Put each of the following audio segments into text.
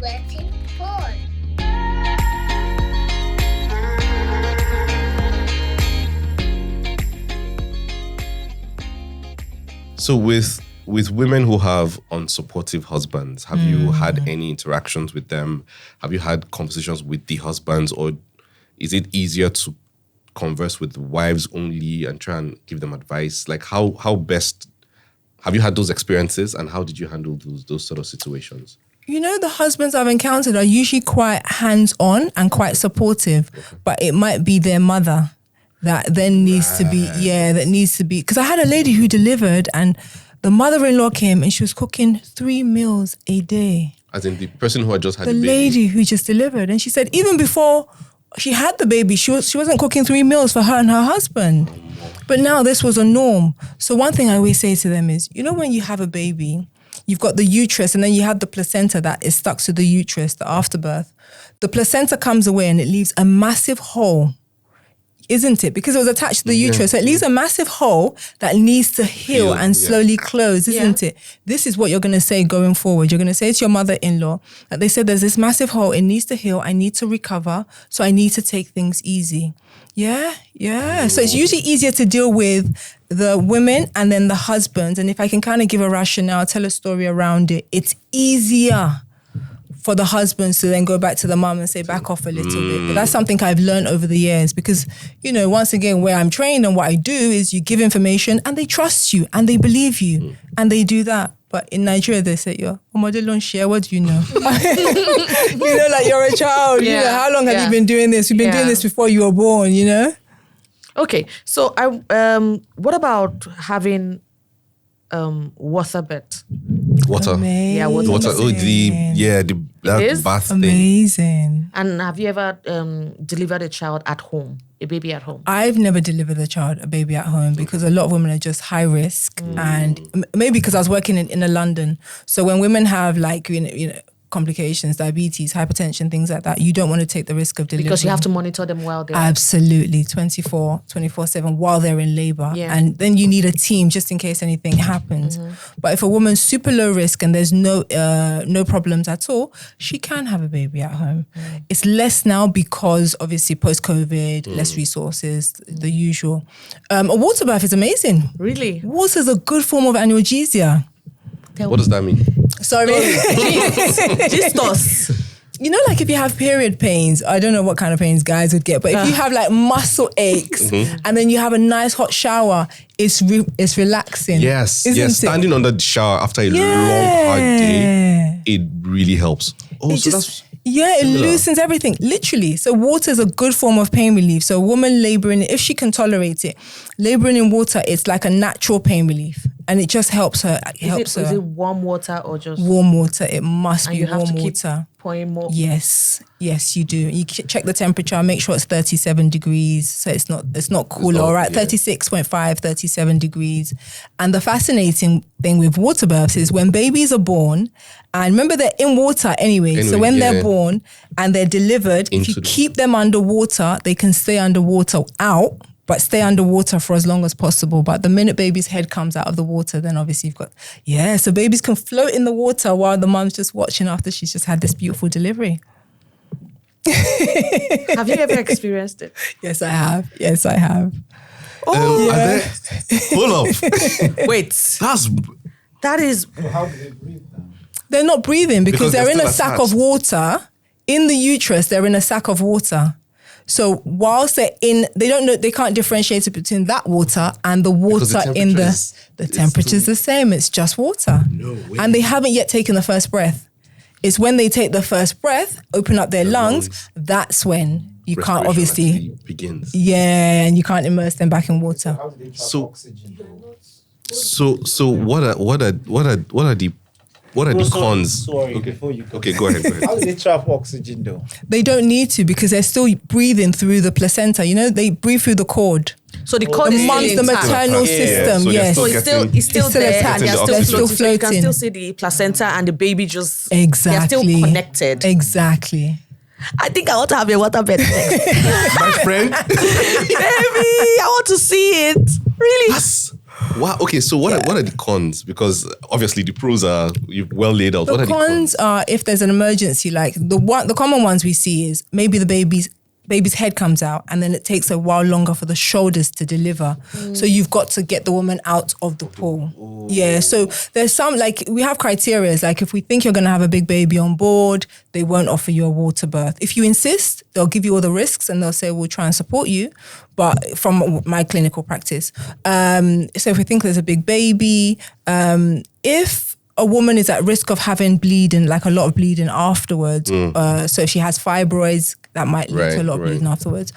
waiting for. So with women who have unsupportive husbands, have you had any interactions with them? Have you had conversations with the husbands, or is it easier to converse with wives only and try and give them advice? Like how best have you had those experiences, and how did you handle those sort of situations? You know, the husbands I've encountered are usually quite hands-on and quite supportive, but it might be their mother that then needs to be, because I had a lady who delivered and the mother-in-law came and she was cooking 3 meals a day. As in the person who had just had the baby? The lady who just delivered. And she said even before she had the baby, she wasn't cooking 3 meals for her and her husband. But now this was a norm. So one thing I always say to them is, you know, when you have a baby, you've got the uterus and then you have the placenta that is stuck to the uterus, the afterbirth. The placenta comes away and it leaves a massive hole, isn't it? Because it was attached to the uterus. So it leaves a massive hole that needs to heal and slowly close, isn't it? This is what you're going to say going forward. You're going to say to your mother-in-law that they said, there's this massive hole, it needs to heal, I need to recover, so I need to take things easy. Yeah. So it's usually easier to deal with the women and then the husbands. And if I can kind of give a rationale, tell a story around it, it's easier for the husbands to then go back to the mum and say, back off a little bit. But that's something I've learned over the years because, you know, once again, where I'm trained and what I do is you give information and they trust you and they believe you and they do that. But in Nigeria, they say, what do you know? You know, like you're a child. You know, how long have you been doing this? You've been doing this before you were born, you know? Okay, so what about having water bed? Water. Amazing. Yeah, water. Oh, that bath thing. Amazing. And have you ever delivered a child at home, a baby at home? I've never delivered a baby at home because a lot of women are just high risk, and maybe because I was working in London. So when women have like you know complications, diabetes, hypertension, things like that, you don't want to take the risk of delivery. Because you have to monitor them while they're... Absolutely, 24/7 while they're in labor. Yeah. And then you need a team just in case anything happens. But if a woman's super low risk and there's no problems at all, she can have a baby at home. It's less now because obviously post-COVID, less resources, the usual. A water bath is amazing. Really? Water is a good form of analgesia. What does that mean? Sorry. Just us. You know, like if you have period pains, I don't know what kind of pains guys would get, but if you have like muscle aches and then you have a nice hot shower, it's relaxing. Yes, isn't it? Standing under the shower after a long, hard day, it really helps. Oh, It so just- that's... it loosens everything, literally. So water is a good form of pain relief. So a woman laboring, if she can tolerate it, laboring in water, it's like a natural pain relief. And it just helps her. Is it warm water or just... Warm water. It must and be you have warm to keep water. pouring more? Yes, you do. You check the temperature, make sure it's 37 degrees. So it's not cooler, all right? 36.5, 37 degrees. And the fascinating thing with water baths is when babies are born, and remember they're in water anyway. So when they're born and they're delivered, if you keep them underwater, they can stay underwater but stay underwater for as long as possible. But the minute baby's head comes out of the water, then obviously you've got, so babies can float in the water while the mom's just watching after she's just had this beautiful delivery. Have you ever experienced it? Yes, I have. Hold up. Wait. That is... How do they breathe then? They're not breathing because they're in a still sack of water. In the uterus, they're in a sack of water. So whilst they're in, they can't differentiate between that water and the water in the temperature's the same. It's just water. No way. And they haven't yet taken the first breath. It's when they take the first breath, open up their lungs, that's when you can't obviously begins. Yeah, and you can't immerse them back in water. How do they trap oxygen though? So what are the cons? Sorry, before you go. Okay, go ahead. How do they trap oxygen though? They don't need to because they're still breathing through the placenta. You know, they breathe through the cord. So the cord is the maternal system, So yes. So it's still there attached. and They're still floating. So you can floating. still see the placenta and the baby just... Exactly. They're still connected. Exactly. I think I want to have a waterbed next. My friend. Baby, I want to see it. Really? Wow. Okay. So what are the cons? Because obviously the pros are you've well laid out. What are The cons are if there's an emergency, like the common ones we see is maybe the baby's head comes out and then it takes a while longer for the shoulders to deliver. So you've got to get the woman out of the pool. Yeah. So there's some, like, we have criteria. Like if we think you're going to have a big baby on board, they won't offer you a water birth. If you insist, they'll give you all the risks and they'll say, we'll try and support you. But from my clinical practice. So if we think there's a big baby, if a woman is at risk of having bleeding, like a lot of bleeding afterwards, so if she has fibroids, that might lead to a lot of bleeding afterwards,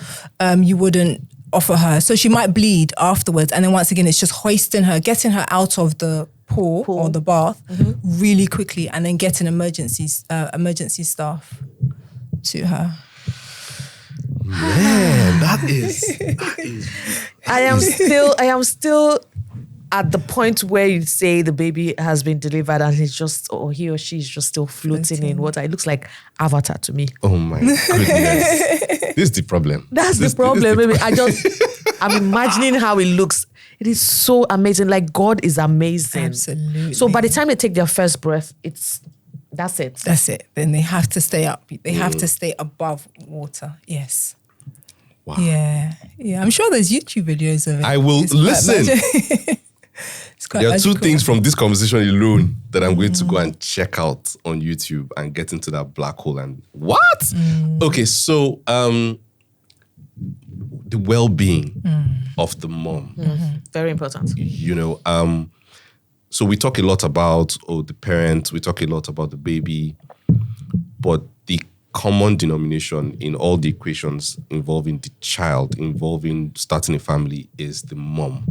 you wouldn't offer her. So she might bleed afterwards. And then once again, it's just hoisting her, getting her out of the pool. Or the bath really quickly and then getting emergency staff to her. Man, that is. I am still at the point where you say the baby has been delivered and he's just, or he or she is just still floating in water. It looks like Avatar to me. Oh my goodness. This is the problem. That's the problem. Maybe I'm imagining how it looks. It is so amazing. Like, God is amazing. Absolutely. So by the time they take their first breath, that's it. That's it. Then they have to stay up. They have to stay above water. Yes. Wow. Yeah. Yeah. I'm sure there's YouTube videos of it. I will listen. There are two magical. things from this conversation alone that I'm going to go and check out on YouTube and get into that black hole. And what? Okay, so the well-being of the mom. Very important. You know, so we talk a lot about the parent, we talk a lot about the baby, but the common denomination in all the equations involving the child, involving starting a family, is the mom.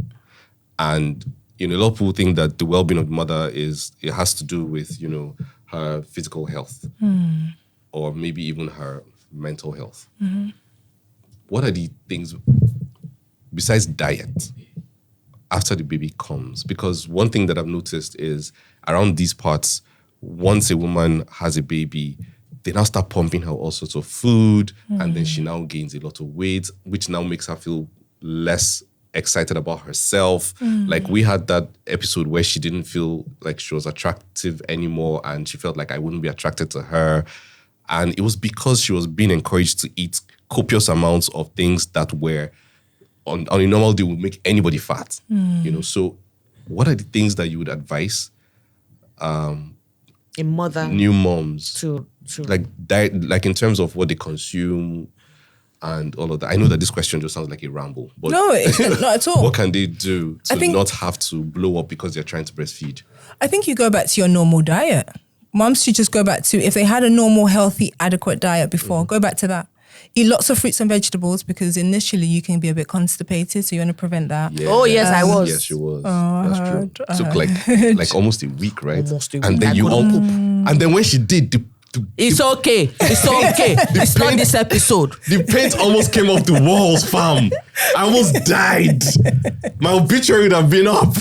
And a lot of people think that the well-being of the mother it has to do with, her physical health or maybe even her mental health. What are the things besides diet after the baby comes? Because one thing that I've noticed is around these parts, once a woman has a baby, they now start pumping her all sorts of food and then she now gains a lot of weight, which now makes her feel less excited about herself. Like we had that episode where she didn't feel like she was attractive anymore and she felt like I wouldn't be attracted to her. And it was because she was being encouraged to eat copious amounts of things that were on a normal day would make anybody fat. So what are the things that you would advise A mother new moms to like diet, like in terms of what they consume and all of that? I know that this question just sounds like a ramble, but No, not at all. what can they do to think- not have to blow up because they're trying to breastfeed? I think you go back to your normal diet. Moms should just go back to, if they had a normal, healthy, adequate diet before, go back to that. Eat lots of fruits and vegetables because initially you can be a bit constipated, so you want to prevent that. Yeah. Oh, yes, I was. Yes, she was. That's true. Took like almost a week, right? Almost a And week. then I you all couldn't poop. And then when she did, It's okay. It's okay. It's not this episode. the paint almost came off the walls, fam. I almost died. My obituary would have been up.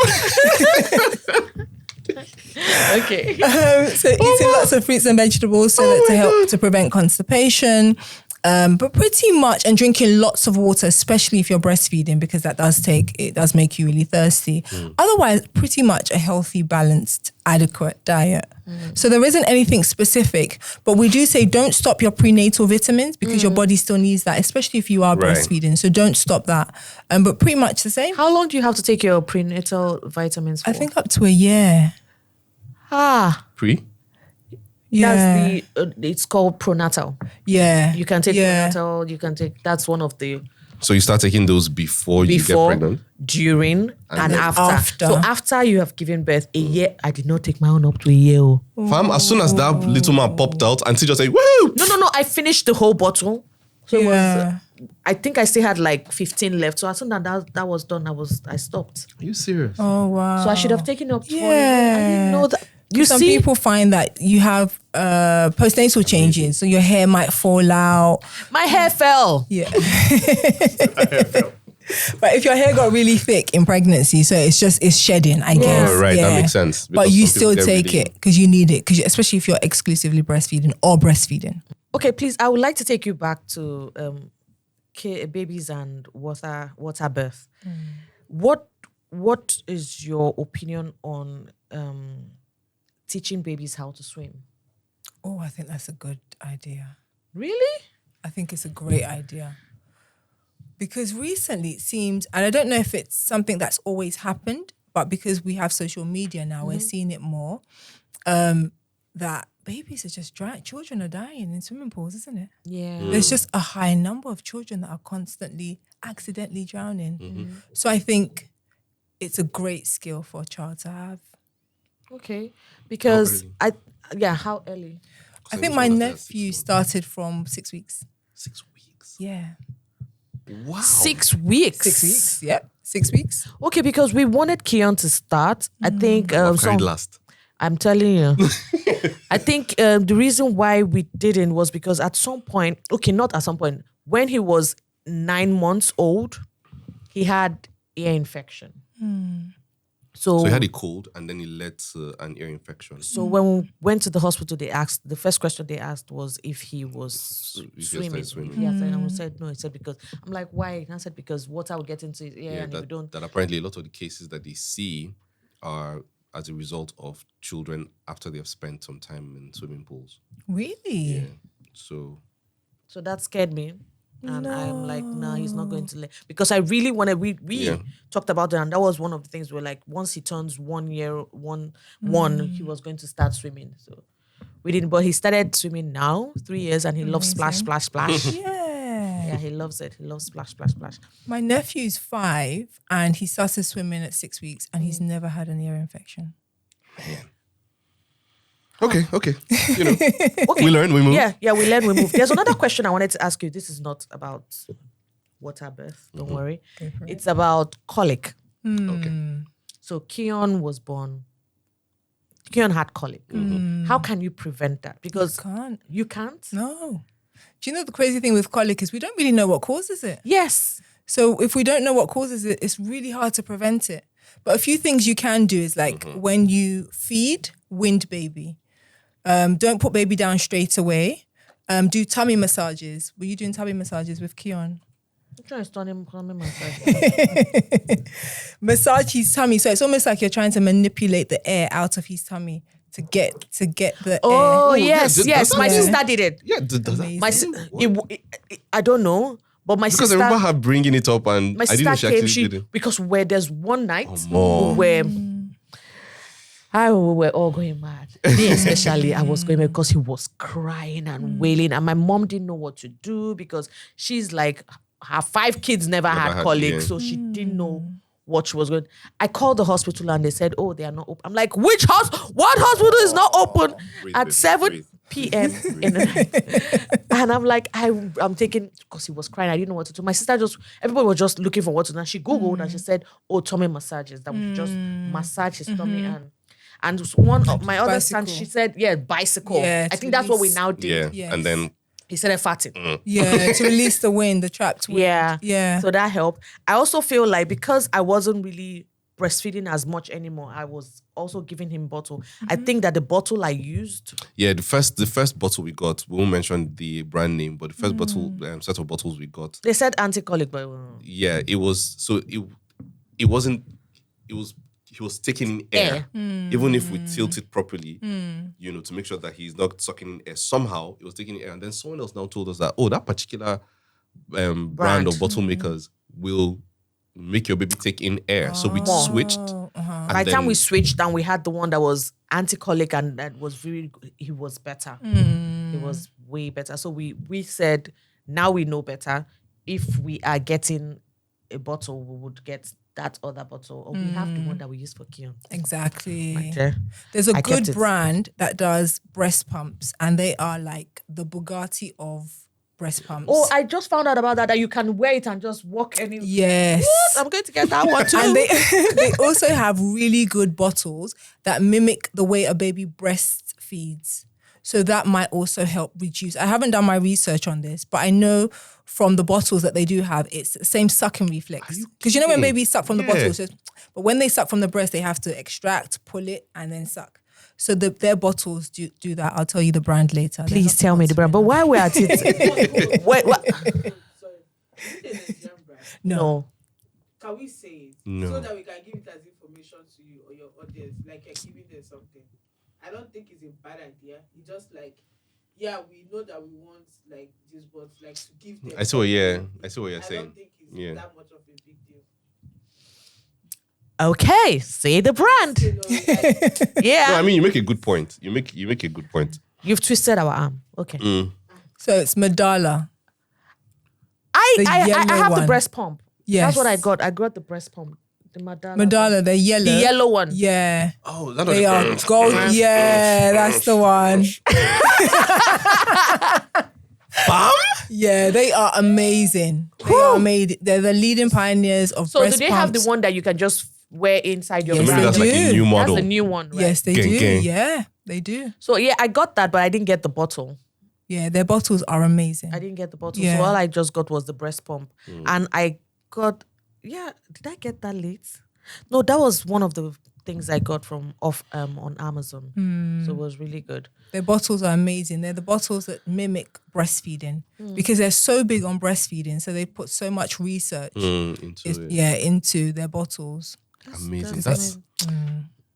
Okay. So eating lots of fruits and vegetables so that to help to prevent constipation. But pretty much, and drinking lots of water, especially if you're breastfeeding, because it does make you really thirsty. Otherwise, pretty much a healthy, balanced, adequate diet. So there isn't anything specific, but we do say don't stop your prenatal vitamins because your body still needs that, especially if you are Right. breastfeeding. So don't stop that. But pretty much the same. How long do you have to take your prenatal vitamins for? I think up to a year. Pre? Yeah. That's it's called pronatal. Yeah. You can take Yeah. pronatal, that's one of the So you start taking those before you get pregnant? during, and then after. after. So after you have given birth, a year, I did not take my own up to a year. Oh. Fam, as soon as that little man popped out, and she just said, woo! No, I finished the whole bottle. So it Yeah. was, I think I still had like 15 left. So as soon as that was done, I stopped. Are you serious? Oh, wow. So I should have taken up 20. I Yeah. didn't know that. You Some see, people find that you have postnatal changes, so your hair might fall out. my hair fell. Yeah. But if your hair got really thick in pregnancy, so it's shedding, I guess. Oh, right, yeah. that makes sense. But Because you some still people get take really- it because you need it, because especially if you're exclusively breastfeeding or breastfeeding. Okay, please, I would like to take you back to babies and water birth. What what is your opinion on teaching babies how to swim? Oh, I think that's a good idea. Really? I think it's a great idea. Because recently it seems, and I don't know if it's something that's always happened, but because we have social media now, we're seeing it more, that babies are just drying. Children are dying in swimming pools, isn't it? Yeah. There's just a high number of children that are constantly accidentally drowning. So I think it's a great skill for a child to have. Okay. Because early? how early? I think my nephew started from 6 weeks. 6 weeks. Yeah. Wow. 6 weeks. 6 weeks. Yep. 6 weeks. Okay, because we wanted Kion to start. I think Carried last. I'm telling you. I think the reason why we didn't was because at some point, not at some point, when he was 9 months old, he had ear infection. So he had a cold and then it led to an ear infection. So when we went to the hospital, the first question they asked was if he was swimming. Yes, and we said no. He said because I'm like, why? And I said because water will get into his ear, and if you don't. That apparently a lot of the cases that they see are as a result of children after they have spent some time in swimming pools. Really? Yeah. So that scared me. And I'm like, nah, he's not going to let, because I really wanted, we talked about it, and that was one of the things where like once he turns 1 year, one, he was going to start swimming. So we didn't, but he started swimming now, 3 years, and he loves splash, splash, splash. Yeah. Yeah, he loves it. He loves splash, splash, splash. My nephew's 5 and he started swimming at 6 weeks and he's never had an ear infection. Man. Okay. You know, we learn, we move. Yeah, we learn, we move. There's another question I wanted to ask you. This is not about water birth. Don't worry. It's about colic. Okay. So Kion was born. Kion had colic. How can you prevent that? Because you can't. No. Do you know the crazy thing with colic is we don't really know what causes it. Yes. So if we don't know what causes it, it's really hard to prevent it. But a few things you can do is like when you feed, wind baby. Don't put baby down straight away. Do tummy massages. Were you doing tummy massages with Kion? I'm trying to start him tummy massage. Massage his tummy. So it's almost like you're trying to manipulate the air out of his tummy to get the air. Oh, yes. My sister did it. Yeah, does that? I don't know. But my sister... Because I remember her bringing it up and my I didn't know she actually did it. Because where there's one night where... we were all going mad. Me especially, I was going mad because he was crying and wailing, and my mom didn't know what to do because she's like, her 5 kids never had colic, so she didn't know what she was going. I called the hospital and they said, "Oh, they are not open." I'm like, "Which hospital? What hospital is not open at 7 p.m. in the night?" And I'm like, I'm thinking because he was crying, I didn't know what to do. My sister everybody was just looking for what to do. And she googled and she said, "Oh, tummy massages." That would just massage his tummy and one of my other sons, she said, bicycle. Yeah, I think that's what we now did. Yeah, and then he started farting. Yeah, to release the wind, the trapped wind. Yeah. So that helped. I also feel like because I wasn't really breastfeeding as much anymore, I was also giving him bottle. I think that the bottle I used. Yeah, the first bottle we got, we won't mention the brand name, but the first bottle, set of bottles we got. They said anti-colic, but yeah, it was. So it wasn't. It was. He was taking in air, even if we tilt it properly, you know, to make sure that he's not sucking in air. Somehow, it was taking in air. And then someone else now told us that, that particular brand of bottle makers will make your baby take in air. So we switched. By the time we switched, and we had the one that was anti-colic, and that was he was better. He was way better. So we said, now we know better. If we are getting a bottle, we would get that other bottle, or we have the one that we use for Kion. Exactly. There's a good brand that does breast pumps, and they are like the Bugatti of breast pumps. Oh, I just found out about that you can wear it and just walk anywhere. Yes. What? I'm going to get that one too. And they also have really good bottles that mimic the way a baby breastfeeds. So that might also help reduce. I haven't done my research on this, but I know from the bottles that they do have, it's the same sucking reflex. Because you know when babies suck from the bottle, but when they suck from the breast, they have to extract, pull it, and then suck. So their bottles do that. I'll tell you the brand later. Please tell me the brand. But while we're at it, wait, what? No. can we say it No. so that we can give it as information to you or your audience, like you're giving them something? I don't think it's a bad idea. It's just like, yeah, we know that we want like this, but like to give them. I see what you're I saying. don't think it's Yeah. that much of a big deal. Okay, say the brand. You know, like, Yeah. No, I mean you make a good point. You make a good point. You've twisted our arm. Okay. So it's Medala. I yellow have the one. breast pump. Yes. That's what I got. I got the breast pump. The Madala. Medala, they're yellow. The yellow one. Yeah. Oh, that They are gold. Yeah, that's the one. Yeah, they are amazing. They are amazing. They're the leading pioneers of So do breast they have the pumps. one that you can just wear inside your Yes, Maybe they that's like a do. new model. That's the new one, right? Yes, they Gang, do. gang. Yeah, they do. So yeah, I got that, but I didn't get the bottle. Yeah, their bottles are amazing. I didn't get the bottle. Yeah. So all I just got was the breast pump. And I got, did I get that late? No, that was one of the things I got from on Amazon. So it was really good. Their bottles are amazing. They're the bottles that mimic breastfeeding because they're so big on breastfeeding. So they put so much research into their bottles. Amazing.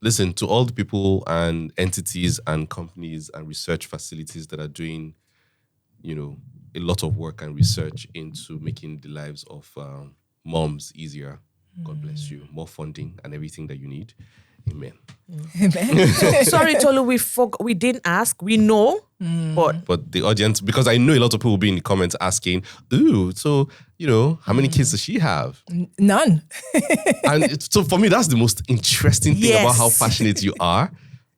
Listen, to all the people and entities and companies and research facilities that are doing, a lot of work and research into making the lives of moms easier. God bless you. More funding and everything that you need. Amen. Sorry, Tolu, we didn't ask. We know, But the audience, because I know a lot of people will be in the comments asking, ooh, so, how many kids does she have? None. And so for me, that's the most interesting thing about how passionate you are.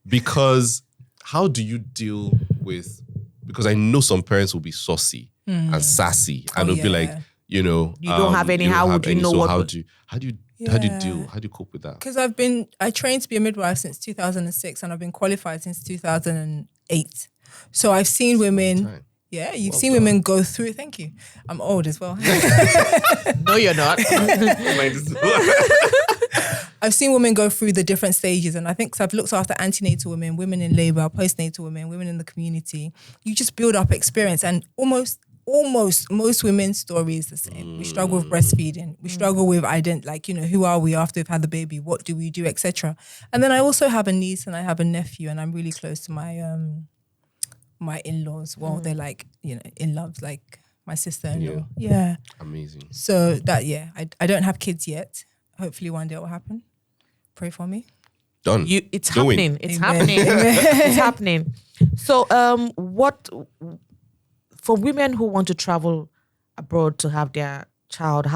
Because how do you deal with, because I know some parents will be saucy and sassy and will be like, you don't have any, how would you know so what? how do you cope with that? Because I trained to be a midwife since 2006 and I've been qualified since 2008. So I've seen women, time. you've seen women go through, thank you. I'm old as well. No, you're not. I've seen women go through the different stages, and I think I've looked after antenatal women, women in labor, postnatal women, women in the community. You just build up experience, and almost most women's story is the same. We struggle with breastfeeding. We struggle with who are we after we've had the baby? What do we do, etc. And then I also have a niece and I have a nephew, and I'm really close to my my in-laws. Well, they're like in-laws, like my sister-in-law. Yeah. Amazing. So that I don't have kids yet. Hopefully one day it will happen. Pray for me. Done. It's Doing. happening. It's Amen. happening. It's happening. So, what for women who want to travel abroad to have their child?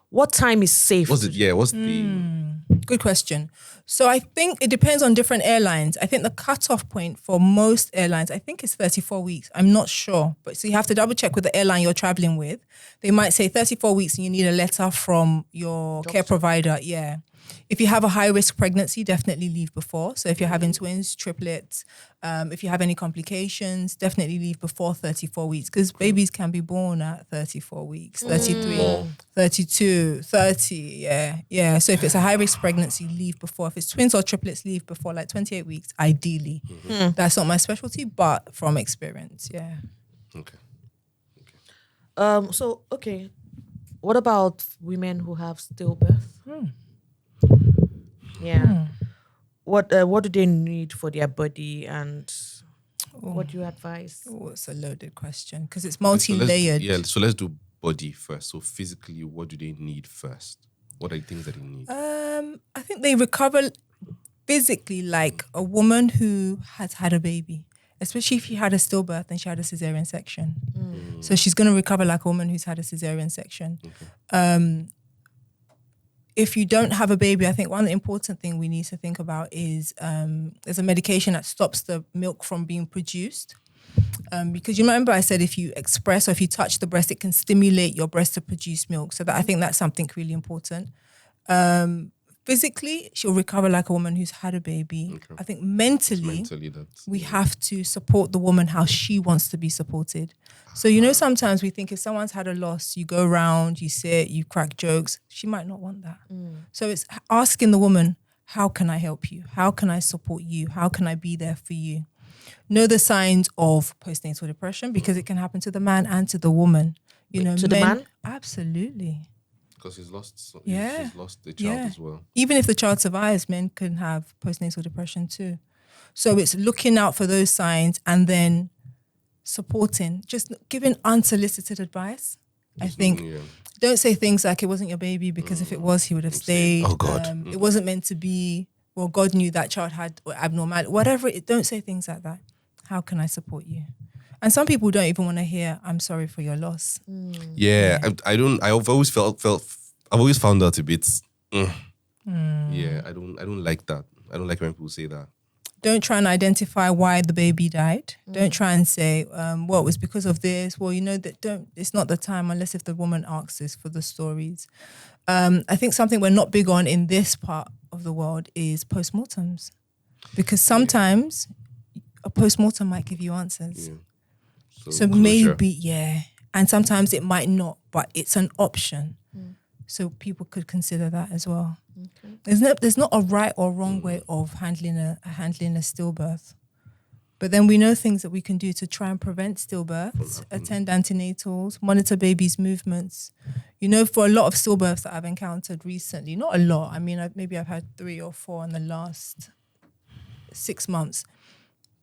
What time is safe? What's the Good question. So I think it depends on different airlines. I think the cutoff point for most airlines, I think, is 34 weeks. I'm not sure. But so you have to double check with the airline you're traveling with. They might say 34 weeks and you need a letter from your care provider. Yeah. If you have a high risk pregnancy, definitely leave before. So if you're having twins, triplets, if you have any complications, definitely leave before 34 weeks because babies can be born at 34 weeks, 33, 32, 30. Yeah. So if it's a high risk pregnancy, leave before. If it's twins or triplets, leave before like 28 weeks, ideally. That's not my specialty, but from experience, yeah. Okay. Okay. What about women who have stillbirth? Yeah. What do they need for their body, and what do you advise? Oh, it's a loaded question because it's multi-layered. So let's do body first. So physically, what do they need first? What are the things that they need? I think they recover physically like a woman who has had a baby, especially if she had a stillbirth and she had a cesarean section. So she's going to recover like a woman who's had a cesarean section. Okay. If you don't have a baby, I think one important thing we need to think about is there's a medication that stops the milk from being produced. Because you remember I said if you express or if you touch the breast, it can stimulate your breast to produce milk. So I think that's something really important. Physically, she'll recover like a woman who's had a baby. Okay. I think mentally we have to support the woman how she wants to be supported. So, sometimes we think if someone's had a loss, you go around, you sit, you crack jokes. She might not want that. So it's asking the woman, how can I help you? How can I support you? How can I be there for you? Know the signs of postnatal depression because it can happen to the man and to the woman. To the man? Absolutely. because he's lost. Yeah. He's lost the child Yeah. as well. Even if the child survives, men can have postnatal depression too. So it's looking out for those signs and then supporting, just giving unsolicited advice. I think Yeah. don't say things like it wasn't your baby because if it was, he would have stayed. Oh, God. It wasn't meant to be. Well, God knew that child had abnormality. Whatever it, don't say things like that. How can I support you? And some people don't even want to hear, I'm sorry for your loss. Yeah, I don't. I've always I've always found that a bit. Yeah, I don't like that. I don't like when people say that. Don't try and identify why the baby died. Don't try and say, well, it was because of this. Well, you know that it's not the time unless if the woman asks us for the stories. I think something we're not big on in this part of the world is postmortems. Because sometimes a postmortem might give you answers. Yeah. So closure. maybe, and sometimes it might not, but it's an option. So people could consider that as well. Okay. There's not a right or wrong way of handling a stillbirth. But then we know things that we can do to try and prevent stillbirths, attend antenatals, monitor babies' movements. You know, for a lot of stillbirths that I've encountered recently, not a lot, I mean, maybe I've had 3 or 4 in the last 6 months.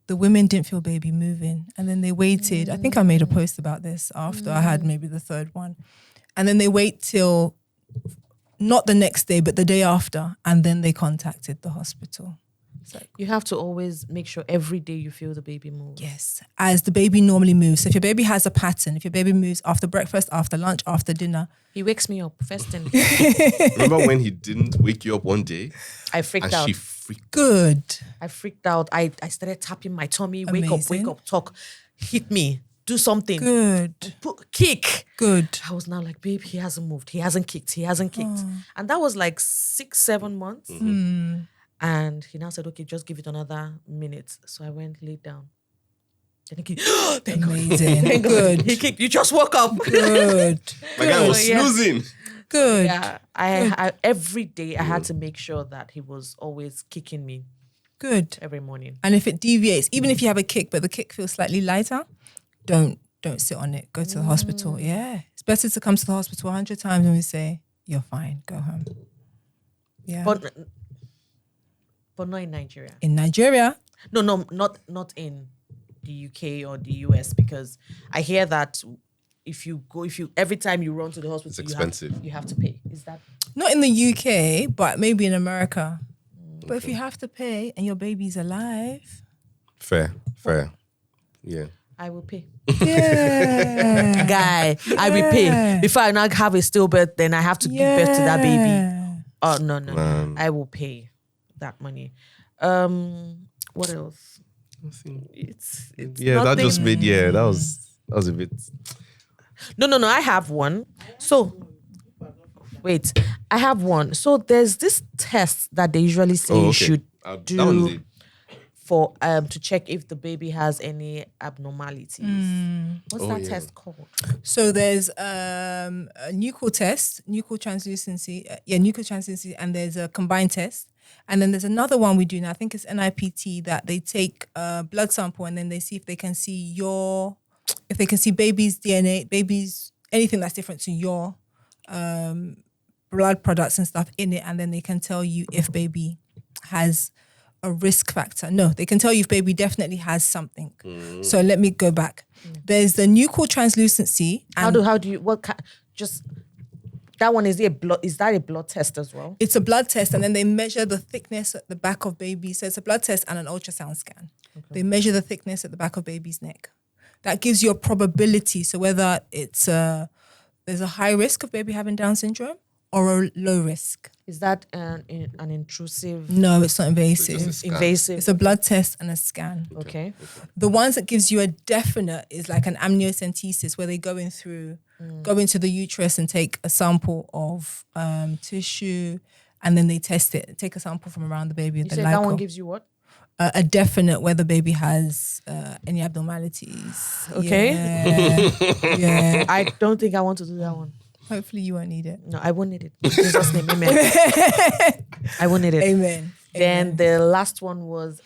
The women didn't feel baby moving. And then they waited. I think I made a post about this after I had maybe the 3rd one. And then they wait till not the next day, but the day after. And then they contacted the hospital. It's like, You have to always make sure every day you feel the baby move. yes, as the baby normally moves. So if your baby has a pattern, if your baby moves after breakfast, after lunch, after dinner. He wakes me up first thing. Remember when he didn't wake you up one day I freaked and out. she freaked? Good. I freaked out. I started tapping my tummy. Wake up, talk. Hit me. Do something. Good. Kick. Good. I was now like, babe, he hasn't moved. He hasn't kicked. And that was like 6-7 months. And he now said, okay, just give it another minute. So I went, laid down. Then he kicked. Thank God. Amazing. Thank God. Good. He kicked. You just woke up. Good. My guy was Yeah. snoozing. Good. Yeah. I every day I had to make sure that he was always kicking me Good. every morning. And if it deviates, even if you have a kick, but the kick feels slightly lighter, don't sit on it. Go to the hospital. Yeah. It's better to come to the hospital 100 times and we say, you're fine, go home. Yeah. But not in Nigeria. in Nigeria, No, not in the UK or the US, because I hear that if you every time you run to the hospital, It's expensive. You have to pay. Is that not in the UK, but maybe in America. But if you have to pay and your baby's alive, Fair. Yeah. I will pay? yeah. Guy, I will pay. If I now have a stillbirth, then I have to give birth to that baby. Oh no. I will pay that money. What else? It's Yeah, that just nothing. made that was a bit. No. I have one. So wait, I have one. So there's this test that they usually say you should That one is do for to check if the baby has any abnormalities. What's that test called? So there's a nuchal test, nuchal translucency, and there's a combined test. And then there's another one we do now, I think it's NIPT, that they take a blood sample and then they see if they can see baby's DNA, anything that's different to your blood products and stuff in it, and then they can tell you if baby has a risk factor. No, they can tell you if baby definitely has something. So let me go back. There's the nuchal translucency. And How do you just that one is that a blood test as well? it's a blood test, and then they measure the thickness at the back of baby. So it's a blood test and an ultrasound scan. Okay. They measure the thickness at the back of baby's neck. That gives you a probability. So whether it's there's a high risk of baby having Down syndrome or a low risk. Is that an intrusive? No, it's not invasive. It's just a scan. Invasive. It's a blood test and a scan. Okay. The ones that gives you a definite is like an amniocentesis, where they go into the uterus and take a sample of tissue, and then they test it. Take a sample from around the baby. You said that one gives you what? A definite whether baby has any abnormalities. Okay. Yeah. I don't think I want to do that one. Hopefully you won't need it. No, I won't need it. In Jesus' name, amen. I won't need it. Amen. Then the last one was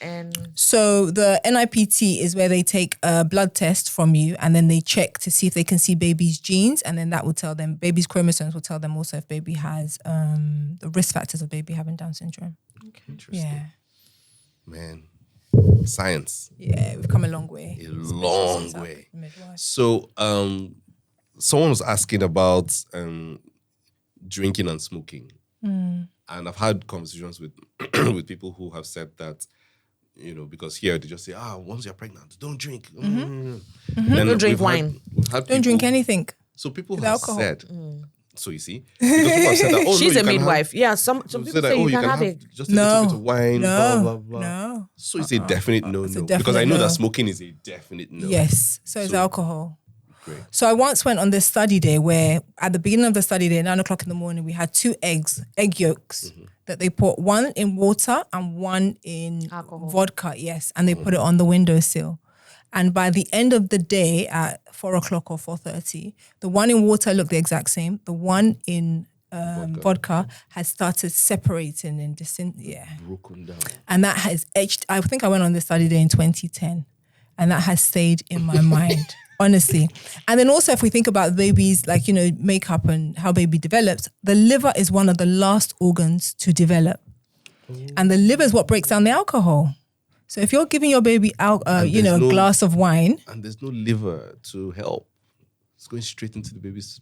So the NIPT is where they take a blood test from you and then they check to see if they can see baby's genes, and then that will tell them, baby's chromosomes will tell them also if baby has the risk factors of baby having Down syndrome. Okay. Interesting. Yeah. Man, science. Yeah, we've come a long way. A long way. Midwife. So, someone was asking about drinking and smoking. And I've had conversations with with people who have said that, because here they just say, once you're pregnant, don't drink. Then don't drink wine. Don't drink anything. So people with have alcohol. said, so you see, because people have said that, she's no, a midwife. Some people say say that, you can have it. just a little bit of wine, No. blah, blah, blah. No. So it's a definite no. It's a Because I definite know no. that smoking is a definite no. Yes. So it's alcohol. Great. So I once went on this study day where at the beginning of the study day, 9:00 in the morning, we had 2 egg yolks that they put, one in water and one in Alcohol. vodka. Yes. And they put it on the windowsill. And by the end of the day at 4:00 or 4:30, the one in water looked the exact same. The one in vodka has started separating and Broken down. and that has etched. I think I went on this study day in 2010, and that has stayed in my mind, honestly. And then also, if we think about babies, like, makeup and how baby develops, the liver is one of the last organs to develop. And the liver is what breaks down the alcohol. So if you're giving your baby a glass of wine, And there's no liver to help. It's going straight into the baby's.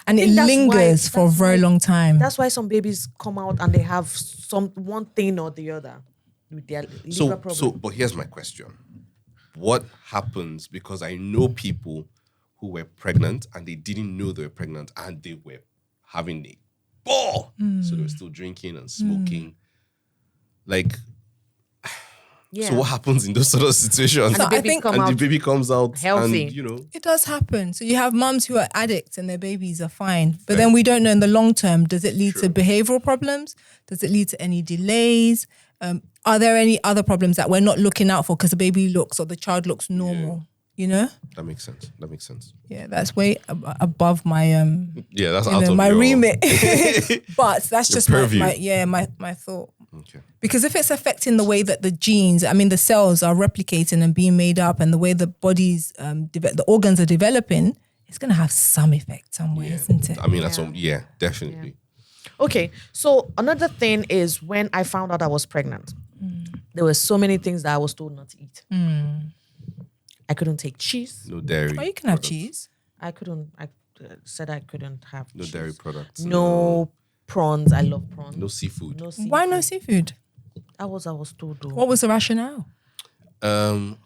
and it think that's lingers for a very long time. That's why some babies come out and they have one thing or the other with their liver problem. But here's my question. What happens, because I know people who were pregnant and they didn't know they were pregnant and they were having a ball. So they were still drinking and smoking. So what happens in those sort of situations? So I baby think come and out the baby comes out healthy. and, it does happen. So you have mums who are addicts and their babies are fine. But then we don't know in the long term, does it lead to behavioral problems? Does it lead to any delays? Are there any other problems that we're not looking out for because the baby looks or the child looks normal? That makes sense. Yeah, that's way above my Yeah, that's out of my your remit. But that's your just purview. my thought. Okay. Because if it's affecting the way that the genes, the cells are replicating and being made up, and the way the body's the organs are developing, it's going to have some effect somewhere, isn't it? That's definitely. Okay, so another thing is when I found out I was pregnant, there were so many things that I was told not to eat. I couldn't take cheese. No dairy. Oh, you can have products. cheese. I said I couldn't have No cheese. dairy products. No prawns. I love prawns. No seafood. No seafood. Why no seafood? I was told though. What was the rationale? There's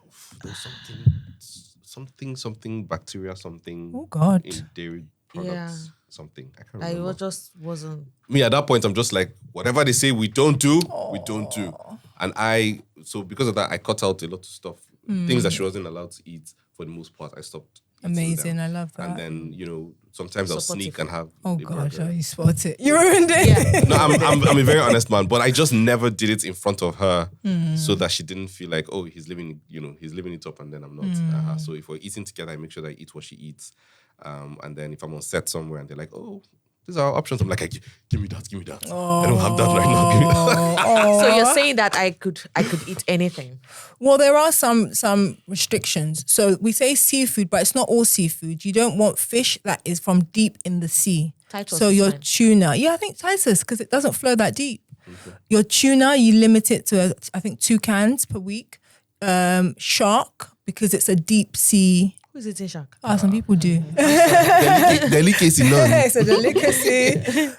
something bacteria, something Oh God. in dairy products, something. I can't I remember. just wasn't. Me at that point, I'm just like, whatever they say we don't do, we don't do. And so because of that, I cut out a lot of stuff. Things that she wasn't allowed to eat, for the most part, I stopped eating Amazing. them. I love that. And then, sometimes I'll sneak and have Oh a gosh, burger. you spot it. You ruined it. Yeah. No, I'm a very honest man, but I just never did it in front of her so that she didn't feel like, oh, he's living it up and then I'm not. So if we're eating together, I make sure that I eat what she eats. And then if I'm on set somewhere and they're like, oh, these are our options, I'm like, give me that. I don't have that right now. Give me that. So you're saying that I could eat anything? Well, there are some restrictions. So we say seafood, but it's not all seafood. You don't want fish that is from deep in the sea. Titus So is your fine. tuna, I think Titus, because it doesn't flow that deep. Your tuna, you limit it to I think 2 cans per week. Shark, because it's a deep sea. Who is eating shark? Some people do. Delicacy, none. It's a delicacy.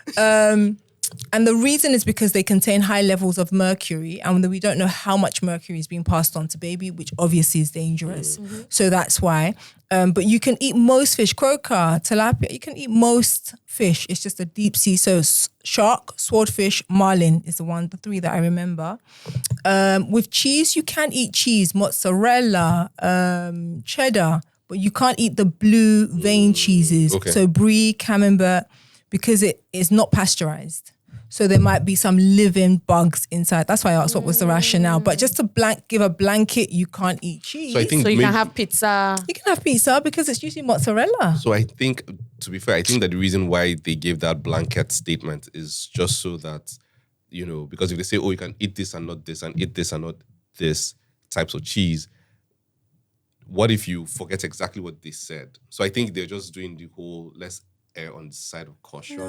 And the reason is because they contain high levels of mercury, and we don't know how much mercury is being passed on to baby, which obviously is dangerous. So that's why. But you can eat most fish, croaker, tilapia. You can eat most fish. It's just a deep sea. So shark, swordfish, marlin is the 3 that I remember. With cheese, you can eat cheese, mozzarella, cheddar, but you can't eat the blue vein cheeses. Okay. So brie, camembert, because it is not pasteurized. So there might be some living bugs inside. That's why I asked what was the rationale. But just to give a blanket, you can't eat cheese. So I think So you maybe- can have pizza. You can have pizza because it's usually mozzarella. So I think, to be fair, I think that the reason why they gave that blanket statement is just so that because if they say, oh, you can eat this and not this, and eat this and not this types of cheese, what if you forget exactly what they said? So I think they're just doing the whole let's err on the side of caution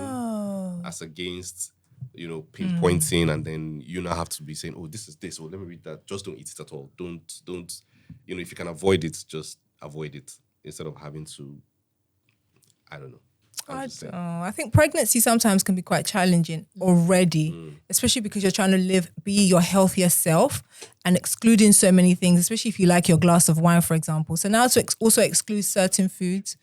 as against, pinpointing, and then you now have to be saying, oh, this is this, oh, let me read that. Just don't eat it at all. Don't, if you can avoid it, just avoid it instead of having to, I don't know. I think pregnancy sometimes can be quite challenging already, especially because you're trying to be your healthier self and excluding so many things, especially if you like your glass of wine, for example. So now to also exclude certain foods.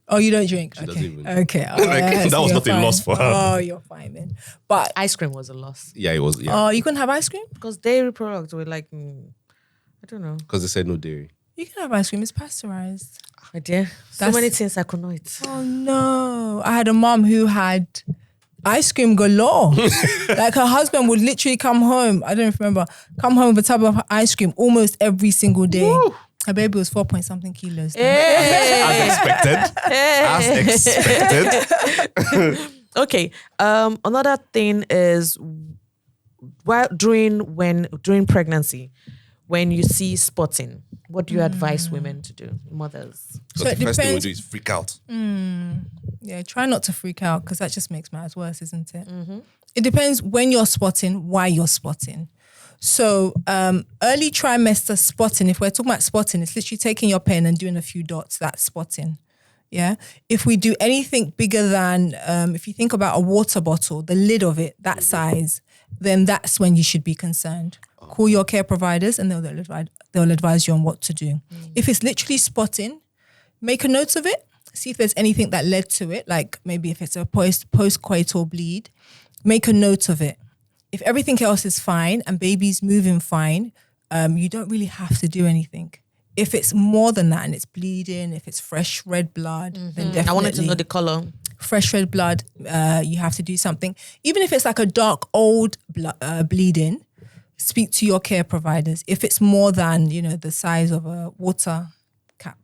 Oh, you don't drink? She doesn't even. Okay. That was not a loss for her. Oh, you're fine then. But Ice cream was a loss. Yeah, it was. Yeah. Oh, you couldn't have ice cream? Because dairy products were like, I don't know. Because they said no dairy. You can have ice cream. It's pasteurized. My dear, so many things I could not eat. Oh no! I had a mom who had ice cream galore. Like her husband would literally come home. I don't remember. Come home with a tub of ice cream almost every single day. Woo. Her baby was 4-point-something kilos. As expected. Okay. Another thing is during pregnancy, when you see spotting, what do you advise women to do, mothers? So the first thing we do is freak out. Yeah, try not to freak out because that just makes matters worse, isn't it? Mm-hmm. It depends when you're spotting, why you're spotting. So early trimester spotting, if we're talking about spotting, it's literally taking your pen and doing a few dots, that's spotting. Yeah. If we do anything bigger than, if you think about a water bottle, the lid of it, that size, then that's when you should be concerned. Call your care providers and they'll advise you on what to do. If it's literally spotting, make a note of it. See if there's anything that led to it, like maybe if it's a postcoital bleed, make a note of it. If everything else is fine and baby's moving fine, you don't really have to do anything. If it's more than that and it's bleeding, if it's fresh red blood, then definitely. I wanted to know the color. Fresh red blood, you have to do something. Even if it's like a dark old bleeding, speak to your care providers. If it's more than, the size of a water cap.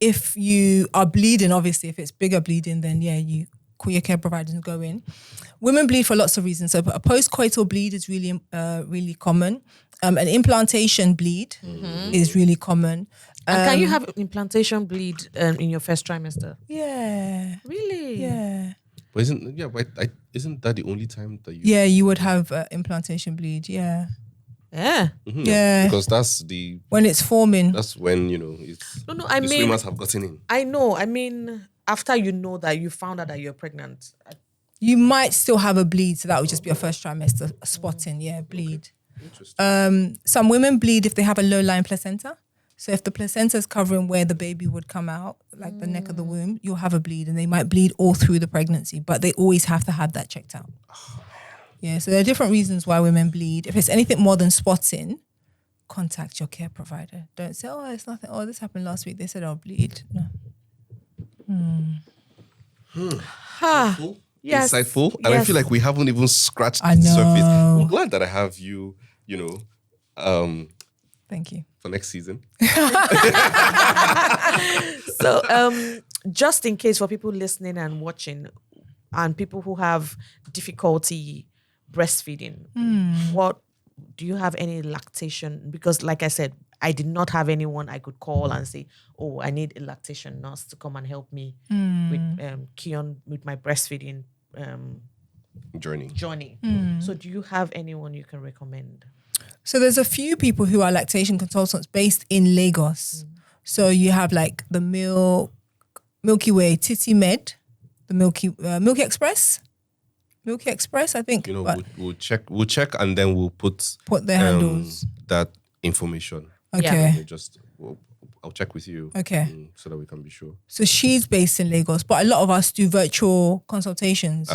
If you are bleeding, obviously, if it's bigger bleeding, then you call your care providers and go in. Women bleed for lots of reasons. So a postcoital bleed is really, really common. An implantation bleed is really common. And can you have implantation bleed in your first trimester? Yeah. Really? Yeah. But isn't that the only time that you? Yeah, you would have implantation bleed. Yeah. Yeah. Mm-hmm. Yeah. Because that's the when it's forming. That's when it's. No. I mean, swimmers have gotten in. I know. I mean, after you know that you found out that you're pregnant, you might still have a bleed, so that would just be a first trimester spotting. Yeah, bleed. Interesting. Some women bleed if they have a low-lying placenta. So if the placenta is covering where the baby would come out, like the neck of the womb, you'll have a bleed, and they might bleed all through the pregnancy, but they always have to have that checked out. Yeah, so there are different reasons why women bleed. If it's anything more than spotting, contact your care provider. Don't say, oh, it's nothing. Oh, this happened last week. They said I'll bleed. No. Yes. Insightful. And I feel like we haven't even scratched the know. surface. I'm glad that I have you, Thank you. for next season. So just in case for people listening and watching and people who have difficulty breastfeeding, what do you have any lactation? Because like I said, I did not have anyone I could call and say, oh, I need a lactation nurse to come and help me with my breastfeeding Journey. So do you have anyone you can recommend? So there's a few people who are lactation consultants based in Lagos. So you have like the Milky Way, Titi Med, the Milky Express. Milky Express, I think. We'll check and then we'll put their handles. That information. Okay. I'll check with you. Okay. So that we can be sure. So she's based in Lagos, but a lot of us do virtual consultations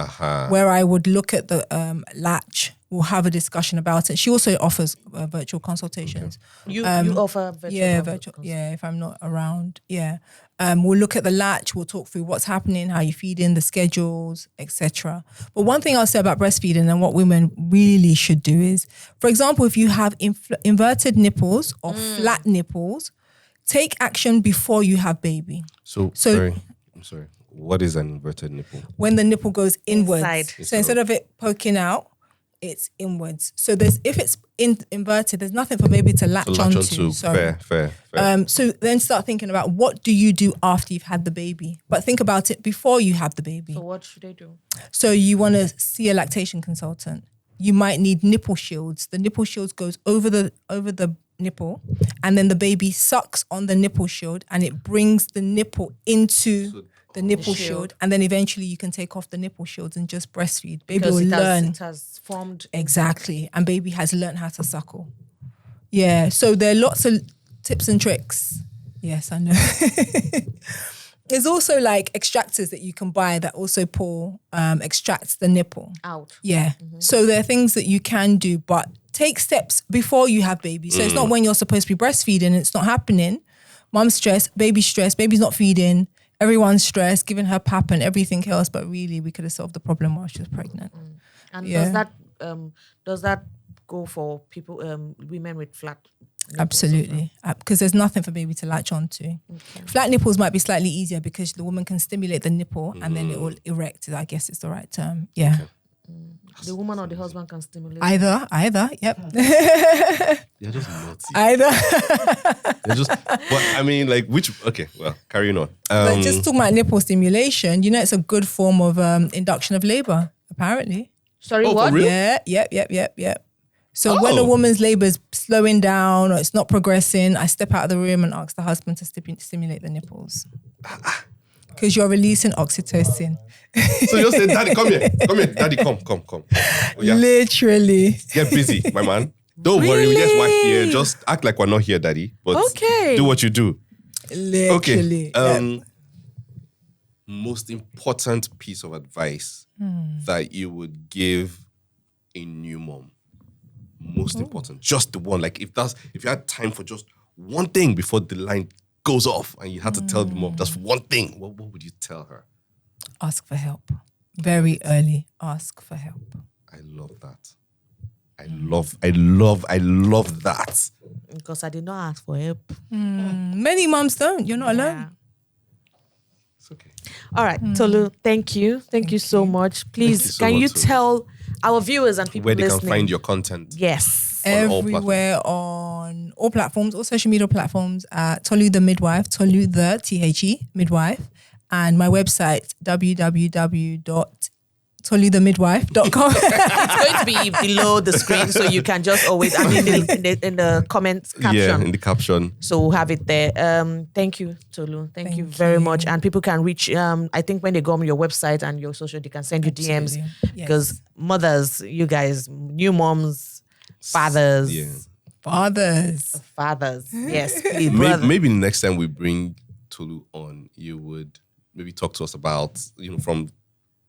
where I would look at the latch. We'll have a discussion about it. She also offers virtual consultations. Okay. You offer virtual? Yeah, virtual. Yeah, if I'm not around. Yeah. We'll look at the latch. We'll talk through what's happening, how you feed in, the schedules, etc. But one thing I'll say about breastfeeding and what women really should do is, for example, if you have inverted nipples or flat nipples, take action before you have baby. So sorry. I'm sorry. What is an inverted nipple? When the nipple goes inwards. Inside. So instead of it poking out, it's inwards. So if it's inverted, there's nothing for baby to latch onto. Sorry. Fair. So then start thinking about what do you do after you've had the baby. But think about it before you have the baby. So what should they do? So you want to see a lactation consultant. You might need nipple shields. The nipple shields goes over the nipple, and then the baby sucks on the nipple shield, and it brings the nipple into the nipple shield, and then eventually you can take off the nipple shields and just breastfeed. Baby Because will learn. it has formed. Exactly. And baby has learned how to suckle. Yeah. So there are lots of tips and tricks. Yes, I know. There's also like extractors that you can buy that also extracts the nipple. Out. Yeah. So there are things that you can do, but take steps before you have baby. So it's not when you're supposed to be breastfeeding, it's not happening. Mom's stressed, baby's not feeding. Everyone's stressed, giving her pap and everything else, but really we could have solved the problem while she was pregnant. And Yeah. does that go for people, women with flat nipples? Absolutely. Because there's nothing for baby to latch onto. Okay. Flat nipples might be slightly easier because the woman can stimulate the nipple and then it will erect. I guess it's the right term. Yeah. The woman or the husband can stimulate. Either, yep. You're just naughty. Either. You're just, but I mean, like, okay, well, carrying on. But just talking about nipple stimulation, it's a good form of induction of labor, apparently. Sorry, Oh, what? for real? Yeah, yep. So when a woman's labor is slowing down or it's not progressing, I step out of the room and ask the husband to stimulate the nipples. Because you're releasing oxytocin. So you say, Daddy, come here, Daddy, come. Oh, yeah. Literally. Get busy, my man. Don't worry, we just wife here. Just act like we're not here, Daddy. But Okay. do what you do. Literally. Okay. Yep. Most important piece of advice that you would give a new mom. Most important. Just the one. Like if you had time for just one thing before the line goes off and you had to tell the mom just one thing, what would you tell her? Ask for help. Very early. Ask for help. I love that. I love that. Because I did not ask for help. Many moms don't. You're not alone. Yeah. It's okay. All right, Tolu, thank you. Thank you so much. Please, you so can much, you Tolu. tell our viewers and people Where they listening? can find your content. Yes. On all Everywhere on all platforms, all social media platforms, Tolu the Midwife, Tolu the THE Midwife, and my website www.toluthamidwife.com. It's going to be below the screen, so you can just always, in the comments caption. Yeah, in the caption. So we'll have it there. Thank you, Tolu. Thank you Thank very you. much. And people can reach, I think when they go on your website and your social, they can send you DMs. Absolutely. Yes. Because mothers, you guys, new moms, fathers. Yeah. Fathers. Yes, please, Maybe next time we bring Tolu on, you would maybe talk to us about, from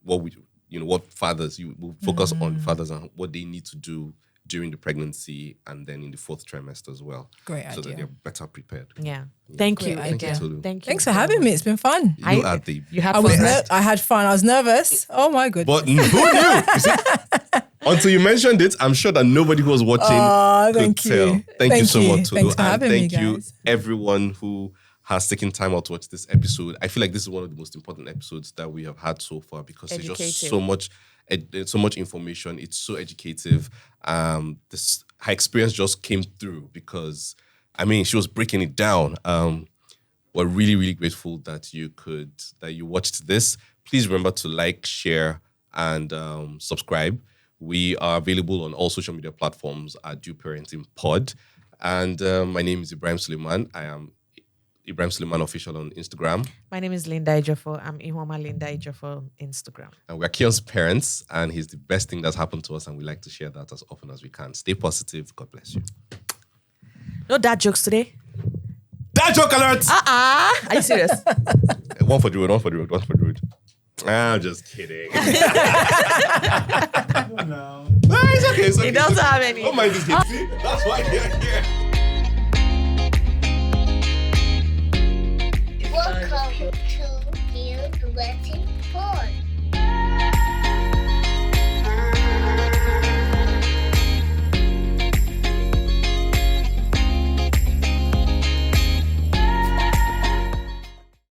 what fathers, you will focus on fathers and what they need to do during the pregnancy and then in the 4th trimester as well. Great So that idea. they're better prepared. Yeah. Thank you Great again. Tolu. Thank you. Thanks for having me. It's been fun. You are the... You had I fun. had fun. I was nervous. Oh my goodness. But who knew? You see, until you mentioned it, I'm sure that nobody who was watching could thank you. tell. Thank you so much, Tolu. Thanks for And having me, thank you, guys. everyone who has taken time out to watch this episode. I feel like this is one of the most important episodes that we have had so far because there's just Educative. so much information. It's so educative. Her experience just came through because, she was breaking it down. We're really, really grateful that you watched this. Please remember to like, share, and subscribe. We are available on all social media platforms at Due Parenting Pod. And my name is Ibrahim Suleiman. I am Ibrahim Suleiman Official on Instagram. My name is Linda Ejiofor. I'm Ihuoma Linda Ejiofor on Instagram. And we're Kion's parents, and he's the best thing that's happened to us, and we like to share that as often as we can. Stay positive. God bless you. No dad jokes today? Dad joke alert! Are you serious? One for the road. I'm just kidding. No. It's okay. He doesn't have any. Don't mind this kid. See? That's why you're here.